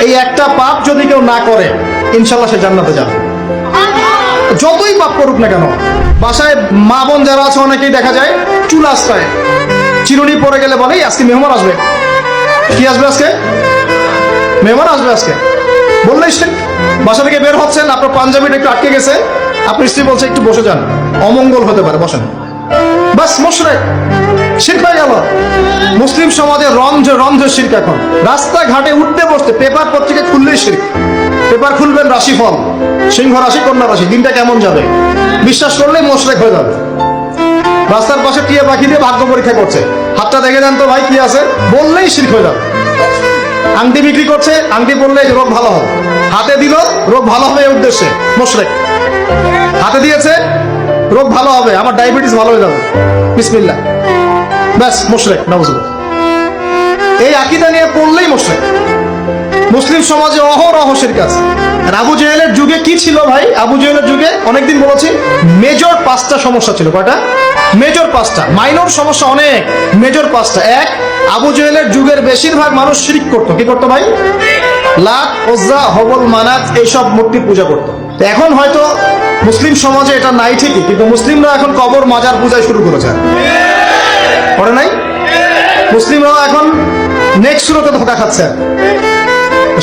এই একটা পাপ যদি কেউ না করে ইনশাল্লাহ সে জান্নাতে যাবে, যতই পাপ করুক না কেন। বাসায় মা বোন যারা আছে অনেকেই দেখা যায় চুল আশ্রয়, চিরুনি পরে গেলে বলে আজকে মেহমান আসবে। কি আসবে আজকে? মেহমান আসবে আজকে বললেই সে বাসা থেকে বের হচ্ছেন, আপনার পাঞ্জাবিটা একটু আটকে গেছে, আপনার স্ত্রী বলছে একটু বসে যান, অমঙ্গল হতে পারে, বসেন। বাস মুশরিক, শিরক হয়ে গেল। মুসলিম সমাজে রঞ্জ রঞ্জ শিরক। এখন রাস্তাঘাটে উঠতে বসতে পেপার পত্রিকা খুললেই শিরক। পেপার খুলবেন রাশিফল, সিংহ রাশি কন্যা রাশি, দিনটা কেমন যাবে বিশ্বাস করলেই মুশরিক হয়ে যাবে। রাস্তার পাশে টিয়া পাখি দিয়ে ভাগ্য পরীক্ষা করছে, হাতটা দেখে যান তো ভাই কি আছে, বললেই শিরক হয়ে যাবে। আংটি বিক্রি করছে, আংটি পরলে রোগ ভালো হবে, হাতে দিল রোগ ভালো হবে এই উদ্দেশ্যে, মুশরিক। হাতে দিয়েছে রোগ ভালো হবে, আমার ডায়াবেটিস ভালো হয়ে যাবে, বিসমিল্লাহ, ব্যাস মুশরিক, নাউজুবিল্লাহ। এই আকীদা নিয়ে পড়লেই মুশরিক। মুসলিম সমাজে অহরহ শিরক আছে। আর আবু জেহেলের যুগে কি ছিল ভাই? আবু জেহেলের যুগে অনেকদিন বলেছি মেজর 5টা সমস্যা ছিল। কয়টা? মেজর 5টা, মাইনর সমস্যা অনেক, মেজর 5টা। এক, আবু জেহেলের যুগের বেশিরভাগ মানুষ শিরক করতো। কি করতো ভাই? লাত, উজ্জা, হবল, মানাত এইসব মূর্তির পূজা করতো। এখন হয়তো মুসলিম সমাজে এটা নাই ঠিকই, কিন্তু মুসলিমরা এখন কবর মাজার পূজায় শুরু করেছে, করে নাই? মুসলিমরাও এখন নেক্সট শুরুতে ধোকা খাচ্ছে।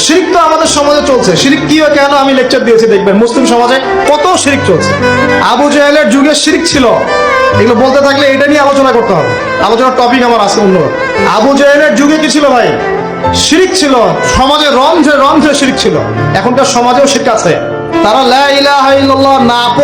শিরক তো আমাদের সমাজে চলছে। শিরক কি হয় কেন আমি লেকচার দিয়েছি, দেখবেন মুসলিম সমাজে কত শিরক চলছে। আবু জেহেলের যুগে শিরক ছিল, এগুলো বলতে থাকলে এটা নিয়ে আলোচনা করতে হবে। আলোচনার টপিক আমার আছে অন্য। আবু জেহেলের যুগে কি ছিল ভাই? শিরক ছিল, সমাজে রঞ্জে রঞ্জে শিরক ছিল। এখনকার সমাজেও শিরক আছে। তারা লা ইলাহা ইল্লাল্লাহ না